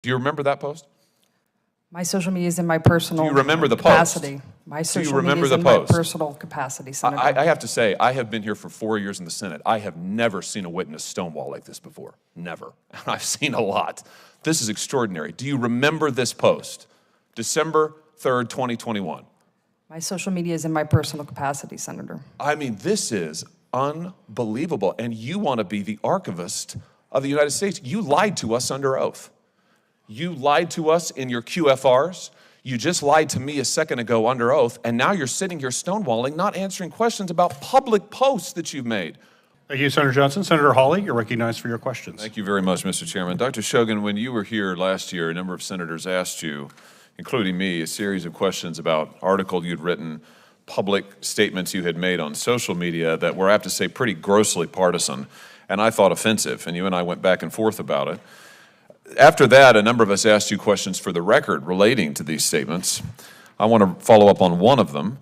Do you remember that post? My social media is in my personal Do you remember the capacity. post? My Do you social remember media is the in post? my personal capacity, Senator. I have to say, I have been here for 4 years in the Senate. I have never seen a witness stonewall like this before. Never. And I've seen a lot. This is extraordinary. Do you remember this post? December 3rd, 2021. My social media is in my personal capacity, Senator. I mean, this is unbelievable. And you want to be the archivist of the United States. You lied to us under oath. You lied to us in your QFRs. You just lied to me a second ago under oath, and now you're sitting here stonewalling, not answering questions about public posts that you've made. Thank you, Senator Johnson. Senator Hawley, you're recognized for your questions. Thank you very much, Mr. Chairman. Dr. Shogan, when you were here last year, a number of senators asked you, including me, a series of questions about articles you'd written, public statements you had made on social media that were, I have to say, pretty grossly partisan, and I thought offensive, and you and I went back and forth about it. After that, a number of us asked you questions for the record relating to these statements. I want to follow up on one of them.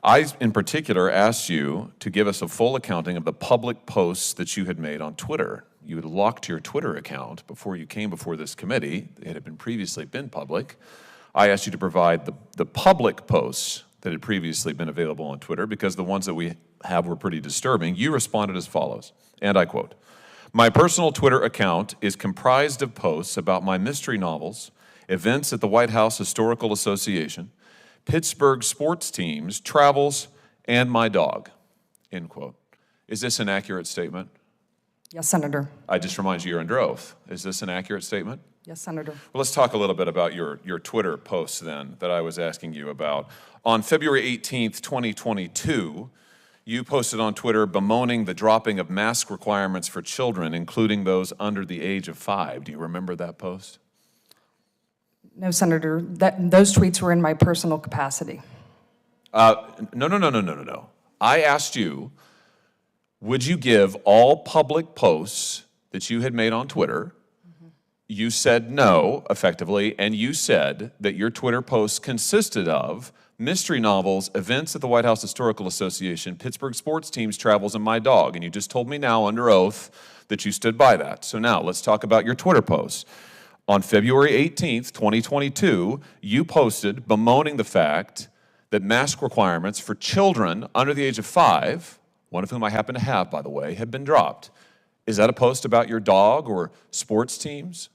I, in particular, asked you to give us a full accounting of the public posts that you had made on Twitter. You had locked your Twitter account before you came before this committee. It had previously been public. I asked you to provide the public posts that had previously been available on Twitter because the ones that we have were pretty disturbing. You responded as follows, and I quote, "My personal Twitter account is comprised of posts about my mystery novels, events at the White House Historical Association, Pittsburgh sports teams, travels, and my dog," end quote. Is this an accurate statement? Yes, Senator. I just remind you, you're under oath. Is this an accurate statement? Yes, Senator. Well, let's talk a little bit about your Twitter posts then that I was asking you about. On February 18th, 2022, you posted on Twitter bemoaning the dropping of mask requirements for children, including those under the age of 5. Do you remember that post? No, Senator. Those tweets were in my personal capacity. No. I asked you, would you give all public posts that you had made on Twitter? You said no, effectively, and you said that your Twitter posts consisted of mystery novels, events at the White House Historical Association, Pittsburgh sports teams, travels, and my dog. And you just told me now under oath that you stood by that. So now let's talk about your Twitter posts. On February 18th, 2022, you posted bemoaning the fact that mask requirements for children under the age of 5, one of whom I happen to have, by the way, had been dropped. Is that a post about your dog or sports teams?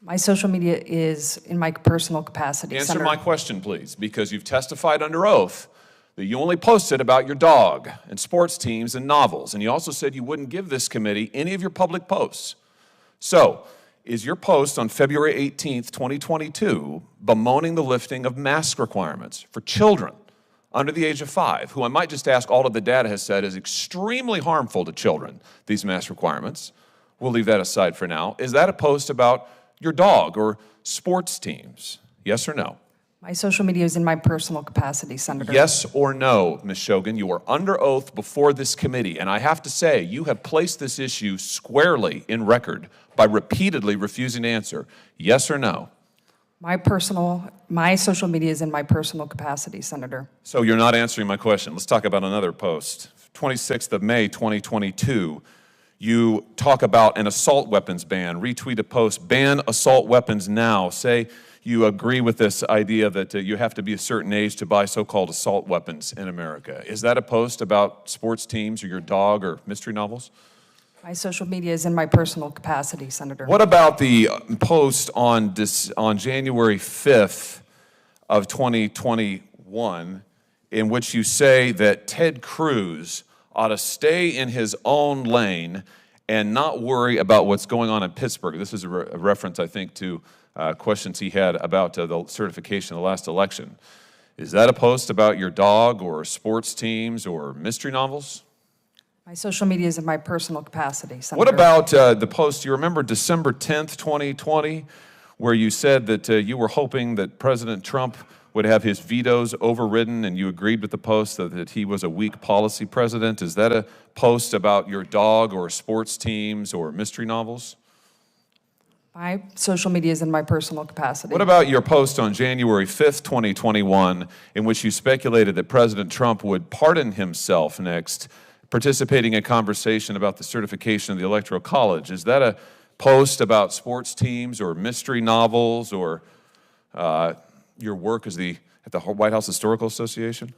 My social media is in my personal capacity, Answer Senator. my question, please, because you've testified under oath that you only posted about your dog and sports teams and novels, and you also said you wouldn't give this committee any of your public posts. So, is your post on February 18th, 2022, bemoaning the lifting of mask requirements for children under the age of 5, who I might just ask all of the data has said is extremely harmful to children, these mask requirements? We'll leave that aside for now. Is that a post about your dog or sports teams? Yes or no? My social media is in my personal capacity, Senator. Yes or no, Ms. Shogan? You are under oath before this committee, and I have to say, you have placed this issue squarely in record by repeatedly refusing to answer. Yes or no? My social media is in my personal capacity, Senator. So you're not answering my question. Let's talk about another post. 26th of May, 2022. You talk about an assault weapons ban, retweet a post, ban assault weapons now. Say you agree with this idea that you have to be a certain age to buy so-called assault weapons in America. Is that a post about sports teams or your dog or mystery novels? My social media is in my personal capacity, Senator. What about the post on January 5th of 2021 in which you say that Ted Cruz ought to stay in his own lane and not worry about what's going on in Pittsburgh? This is a reference, I think, to questions he had about the certification of the last election. Is that a post about your dog or sports teams or mystery novels? My social media is in my personal capacity, Senator. What about the post, you remember December 10th, 2020, where you said that you were hoping that President Trump would have his vetoes overridden, and you agreed with the post that he was a weak policy president? Is that a post about your dog or sports teams or mystery novels? My social media is in my personal capacity. What about your post on January 5th, 2021, in which you speculated that President Trump would pardon himself next, participating in a conversation about the certification of the Electoral College? Is that a post about sports teams or mystery novels or your work at the White House Historical Association?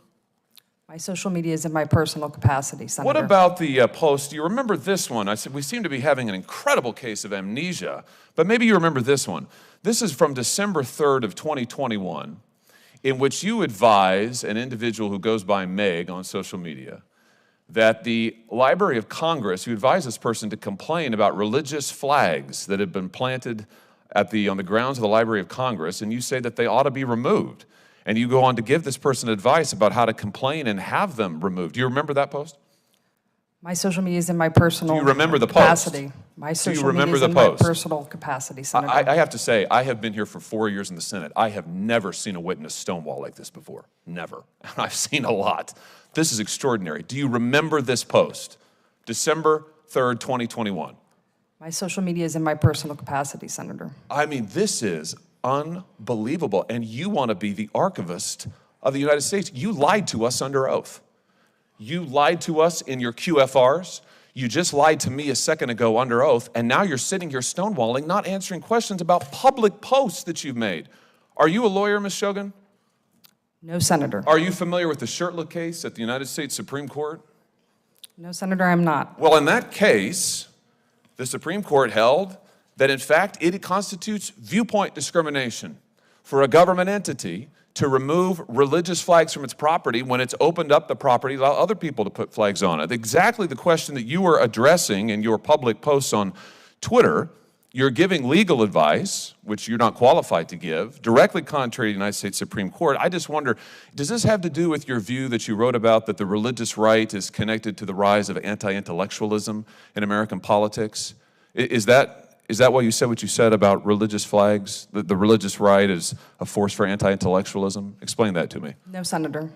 My social media is in my personal capacity, Senator. What about the post? Do you remember this one? I said we seem to be having an incredible case of amnesia, but maybe you remember this one. This is from December 3rd of 2021, in which you advise an individual who goes by Meg on social media that the Library of Congress, you advise this person to complain about religious flags that have been planted on the grounds of the Library of Congress, and you say that they ought to be removed. And you go on to give this person advice about how to complain and have them removed. Do you remember that post? My social media is in my personal Do you remember the post? capacity. My social media is in my personal capacity, Senator. I have to say, I have been here for 4 years in the Senate. I have never seen a witness stonewall like this before. Never. And I've seen a lot. This is extraordinary. Do you remember this post? December 3rd, 2021. My social media is in my personal capacity, Senator. I mean, this is unbelievable. And you want to be the archivist of the United States. You lied to us under oath. You lied to us in your QFRs. You just lied to me a second ago under oath. And now you're sitting here stonewalling, not answering questions about public posts that you've made. Are you a lawyer, Ms. Shogan? No, Senator. Are you familiar with the Shurtleff case at the United States Supreme Court? No, Senator, I'm not. Well, in that case, the Supreme Court held that, in fact, it constitutes viewpoint discrimination for a government entity to remove religious flags from its property when it's opened up the property to allow other people to put flags on it. Exactly the question that you were addressing in your public posts on Twitter. You're giving legal advice, which you're not qualified to give, directly contrary to the United States Supreme Court. I just wonder, does this have to do with your view that you wrote about that the religious right is connected to the rise of anti-intellectualism in American politics? Is that why you said what you said about religious flags, that the religious right is a force for anti-intellectualism? Explain that to me. No, Senator.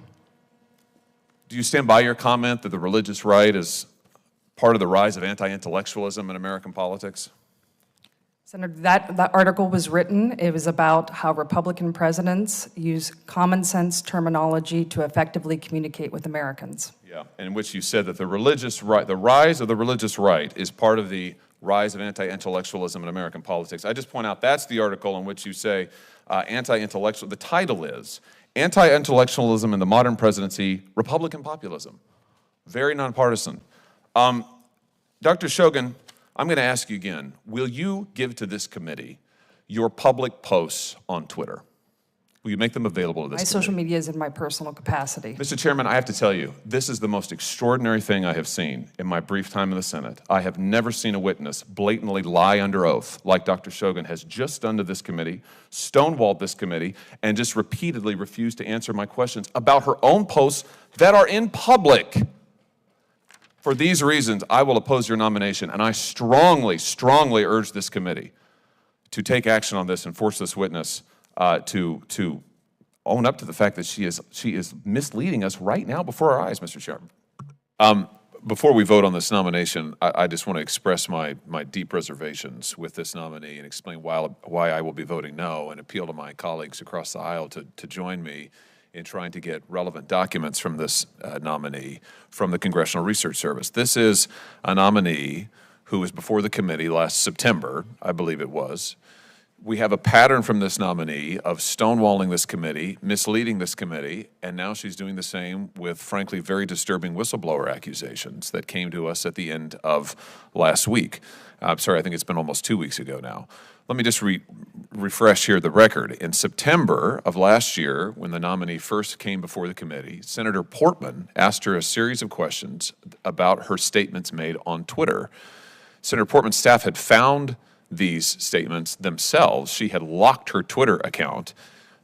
Do you stand by your comment that the religious right is part of the rise of anti-intellectualism in American politics? Senator, that article was written. It was about how Republican presidents use common sense terminology to effectively communicate with Americans. Yeah, in which you said that the religious right, the rise of the religious right is part of the rise of anti-intellectualism in American politics. I just point out that's the article in which you say anti-intellectual, the title is Anti-Intellectualism in the Modern Presidency, Republican Populism. Very nonpartisan. Dr. Shogan, I'm going to ask you again, will you give to this committee your public posts on Twitter? Will you make them available to this committee? My social media is in my personal capacity. Mr. Chairman, I have to tell you, this is the most extraordinary thing I have seen in my brief time in the Senate. I have never seen a witness blatantly lie under oath like Dr. Shogan has just done to this committee, stonewalled this committee, and just repeatedly refused to answer my questions about her own posts that are in public. For these reasons, I will oppose your nomination, and I strongly, strongly urge this committee to take action on this and force this witness to own up to the fact that she is misleading us right now before our eyes, Mr. Chairman. Before we vote on this nomination, I just want to express my deep reservations with this nominee and explain why I will be voting no, and appeal to my colleagues across the aisle to join me in trying to get relevant documents from this nominee from the Congressional Research Service. This is a nominee who was before the committee last September, I believe it was. We have a pattern from this nominee of stonewalling this committee, misleading this committee, and now she's doing the same with, frankly, very disturbing whistleblower accusations that came to us at the end of last week. I'm sorry, I think it's been almost 2 weeks ago now. Let me just refresh here the record. In September of last year, when the nominee first came before the committee, Senator Portman asked her a series of questions about her statements made on Twitter. Senator Portman's staff had found these statements themselves. She had locked her Twitter account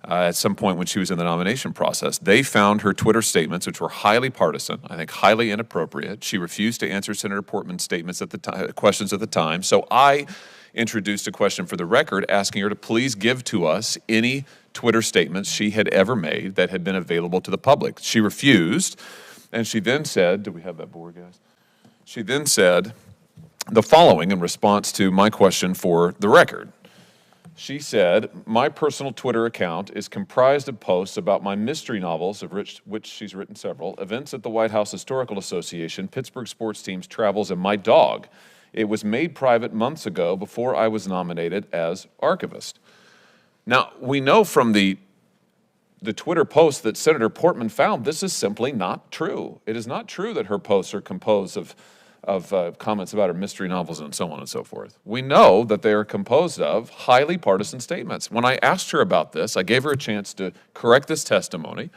at some point when she was in the nomination process. They found her Twitter statements, which were highly partisan, I think highly inappropriate. She refused to answer Senator Portman's statements at the time, questions at the time. So I introduced a question for the record asking her to please give to us any Twitter statements she had ever made that had been available to the public. She refused, and she then said, do we have that board, guys? She then said the following in response to my question for the record. She said, my personal Twitter account is comprised of posts about my mystery novels, of which she's written several, events at the White House Historical Association, Pittsburgh sports teams, travels, and my dog. It was made private months ago before I was nominated as archivist. Now, we know from the Twitter post that Senator Portman found this is simply not true. It is not true that her posts are composed of comments about her mystery novels and so on and so forth. We know that they are composed of highly partisan statements. When I asked her about this, I gave her a chance to correct this testimony.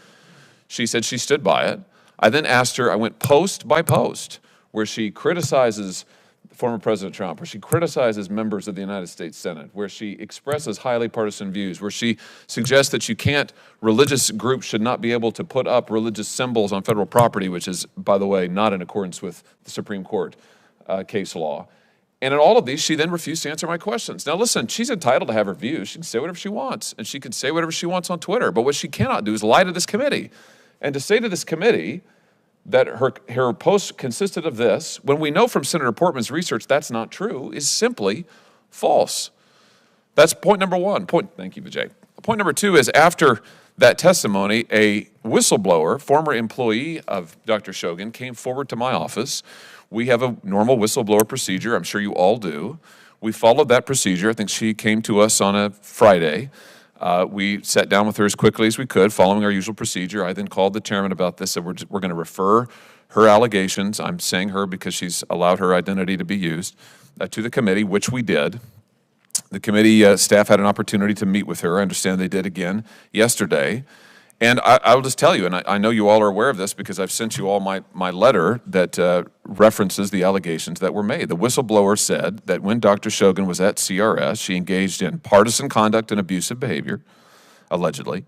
She said she stood by it. I then asked her, I went post by post, where she criticizes former President Trump, where she criticizes members of the United States Senate, where she expresses highly partisan views, where she suggests that religious groups should not be able to put up religious symbols on federal property, which is, by the way, not in accordance with the Supreme Court case law. And in all of these, she then refused to answer my questions. Now listen, she's entitled to have her views. She can say whatever she wants, and she can say whatever she wants on Twitter. But what she cannot do is lie to this committee. And to say to this committee that her post consisted of this, when we know from Senator Portman's research that's not true, is simply false. That's point number one. Thank you, Vijay. Point number two is after that testimony, a whistleblower, former employee of Dr. Shogan, came forward to my office. We have a normal whistleblower procedure. I'm sure you all do. We followed that procedure. I think she came to us on a Friday. We sat down with her as quickly as we could, following our usual procedure. I then called the chairman about this, said we're going to refer her allegations, I'm saying her because she's allowed her identity to be used, to the committee, which we did. The committee staff had an opportunity to meet with her. I understand they did again yesterday. And I will just tell you, and I know you all are aware of this because I've sent you all my letter that references the allegations that were made. The whistleblower said that when Dr. Shogan was at CRS, she engaged in partisan conduct and abusive behavior, allegedly,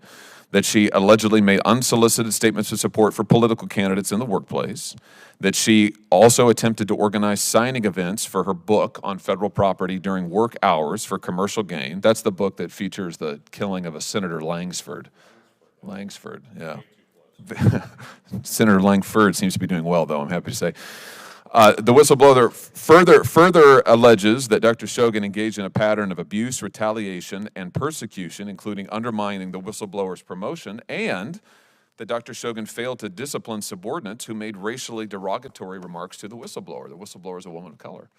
that she allegedly made unsolicited statements of support for political candidates in the workplace, that she also attempted to organize signing events for her book on federal property during work hours for commercial gain. That's the book that features the killing of a Senator Langsford, yeah. Senator Langsford seems to be doing well, though, I'm happy to say. The whistleblower further alleges that Dr. Shogan engaged in a pattern of abuse, retaliation, and persecution, including undermining the whistleblower's promotion, and that Dr. Shogan failed to discipline subordinates who made racially derogatory remarks to the whistleblower. The whistleblower is a woman of color.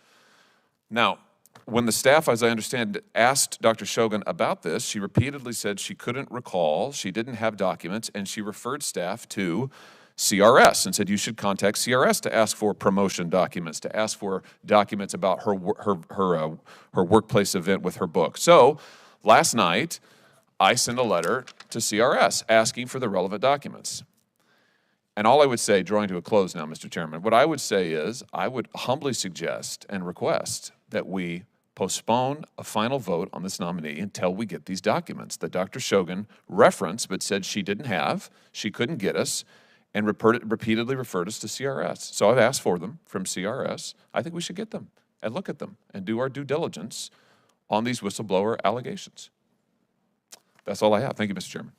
Now, when the staff, as I understand, asked Dr. Shogan about this, she repeatedly said she couldn't recall, she didn't have documents, and she referred staff to CRS and said you should contact CRS to ask for promotion documents, to ask for documents about her workplace event with her book. So last night, I sent a letter to CRS asking for the relevant documents. And all I would say, drawing to a close now, Mr. Chairman, what I would say is I would humbly suggest and request that we postpone a final vote on this nominee until we get these documents that Dr. Shogan referenced but said she didn't have, she couldn't get us, and repeatedly referred us to CRS. So I've asked for them from CRS. I think we should get them and look at them and do our due diligence on these whistleblower allegations. That's all I have. Thank you, Mr. Chairman.